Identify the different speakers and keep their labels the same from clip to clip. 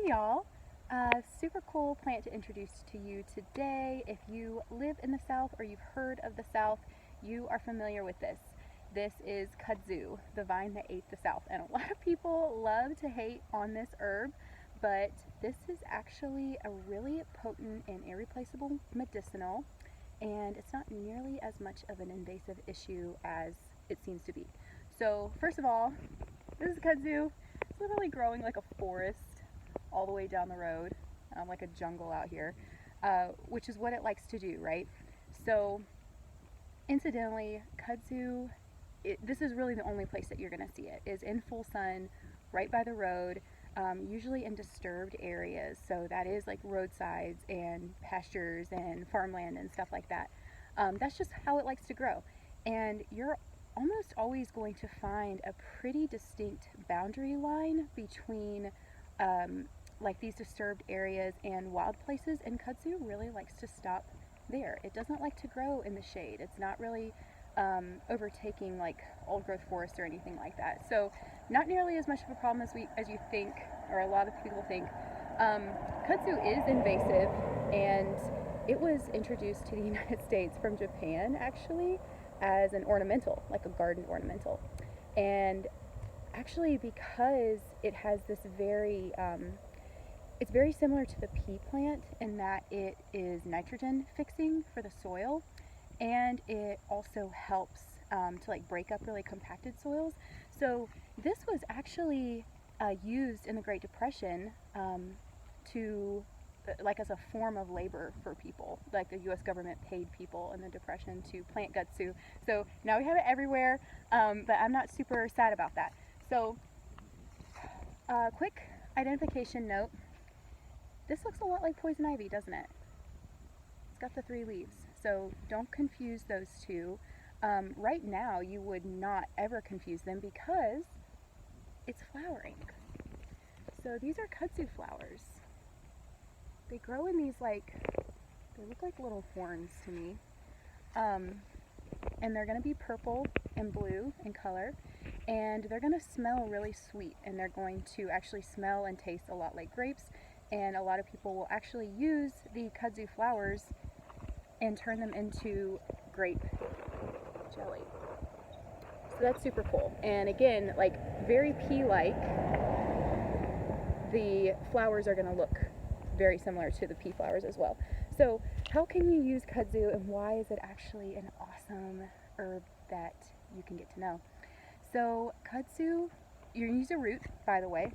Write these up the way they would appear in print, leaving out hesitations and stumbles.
Speaker 1: Hey y'all, super cool plant to introduce to you today. If you live in the South or you've heard of the South, you are familiar with this. This is kudzu, the vine that ate the South. And a lot of people love to hate on this herb, but this is actually a really potent and irreplaceable medicinal, and it's not nearly as much of an invasive issue as it seems to be. So, first of all, this is kudzu. It's literally growing like a forest all the way down the road, like a jungle out here, which is what it likes to do, right? So, incidentally, kudzu, this is really the only place that you're going to see it, is in full sun, right by the road, usually in disturbed areas. So, that is like roadsides and pastures and farmland and stuff like that. That's just how it likes to grow. And you're almost always going to find a pretty distinct boundary line between like these disturbed areas and wild places, and kudzu really likes to stop there. It doesn't like to grow in the shade. It's not really overtaking like old growth forest or anything like that. So not nearly as much of a problem as you think, or a lot of people think. Kudzu is invasive, and it was introduced to the United States from Japan actually as an ornamental, like a garden ornamental. And actually, because it has this it's very similar to the pea plant in that it is nitrogen fixing for the soil, and it also helps to like break up really compacted soils. So this was actually used in the Great Depression to like as a form of labor for people. Like the U.S. government paid people in the Depression to plant kudzu. So now we have it everywhere, but I'm not super sad about that. So, quick identification note. This looks a lot like poison ivy, doesn't it? It's got the 3 leaves. So don't confuse those two. Right now, you would not ever confuse them because it's flowering. So these are kudzu flowers. They grow in these they look like little horns to me. And they're going to be purple and blue in color, and they're going to smell really sweet, and they're going to actually smell and taste a lot like grapes, and a lot of people will actually use the kudzu flowers and turn them into grape jelly. So that's super cool. And again, like very pea-like, the flowers are going to look very similar to the pea flowers as well. So how can you use kudzu, and why is it actually an awesome herb that you can get to know? So kudzu, you're going to use a root, by the way.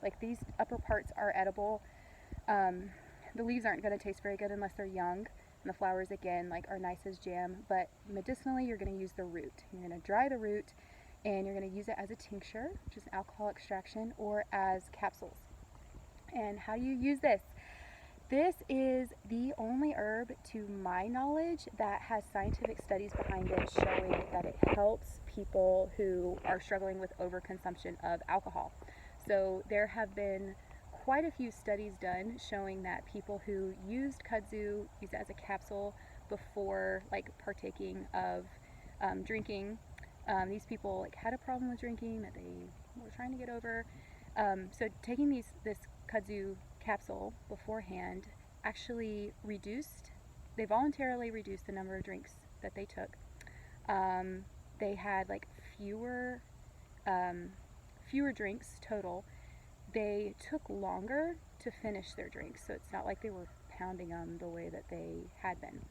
Speaker 1: Like these upper parts are edible. The leaves aren't going to taste very good unless they're young, and the flowers again like are nice as jam. But medicinally, you're going to use the root. You're going to dry the root, and you're going to use it as a tincture, which is an alcohol extraction, or as capsules. And how do you use this? This is the only herb, to my knowledge, that has scientific studies behind it showing that it helps people who are struggling with overconsumption of alcohol. So there have been quite a few studies done showing that people who used kudzu, used it as a capsule before like partaking of drinking, these people like had a problem with drinking that they were trying to get over. So taking this kudzu capsule beforehand actually they voluntarily reduced the number of drinks that they took. They had like fewer drinks total. They took longer to finish their drinks, so it's not like they were pounding them the way that they had been.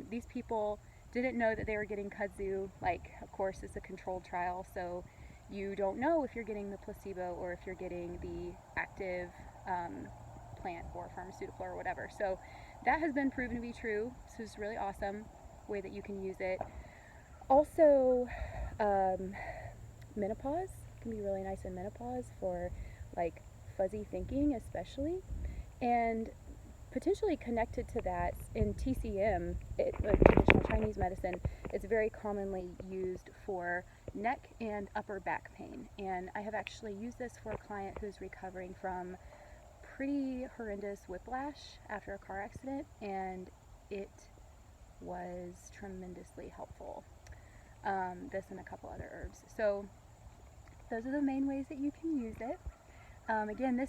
Speaker 1: These people didn't know that they were getting kudzu. Like, of course, it's a controlled trial, so you don't know if you're getting the placebo or if you're getting the active plant or pharmaceutical or whatever. So that has been proven to be true. So it's really awesome way that you can use it. Also, menopause can be really nice in menopause for like fuzzy thinking especially. And potentially connected to that, in TCM, like traditional Chinese medicine, it's very commonly used for neck and upper back pain. And I have actually used this for a client who's recovering from pretty horrendous whiplash after a car accident, and it was tremendously helpful. This and a couple other herbs. So those are the main ways that you can use it. Again,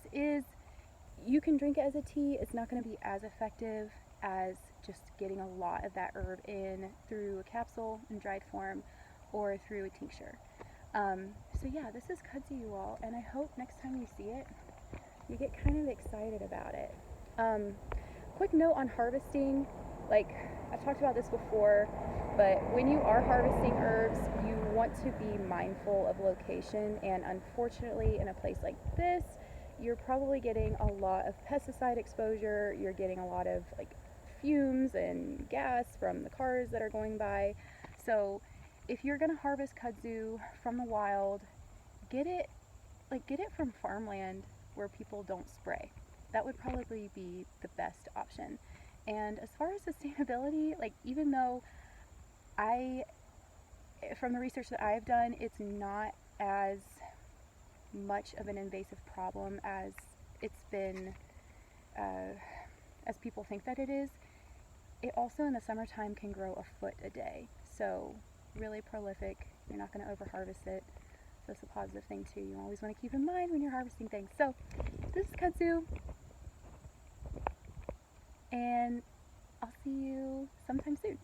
Speaker 1: you can drink it as a tea. It's not going to be as effective as just getting a lot of that herb in through a capsule in dried form or through a tincture. So yeah, this is kudzu, you all, and I hope next time you see it, you get kind of excited about it. Quick note on harvesting, like I've talked about this before, but when you are harvesting herbs, you want to be mindful of location, and unfortunately in a place like this, you're probably getting a lot of pesticide exposure, you're getting a lot of like fumes and gas from the cars that are going by. So if you're going to harvest kudzu from the wild, get it from farmland where people don't spray. That would probably be the best option. And as far as sustainability, like even though from the research that I've done, it's not as much of an invasive problem as it's been, as people think that it is. It also in the summertime can grow a foot a day. So really prolific. You're not going to over harvest it. So that's a positive thing too. You always want to keep in mind when you're harvesting things. So this is kudzu, and I'll see you sometime soon.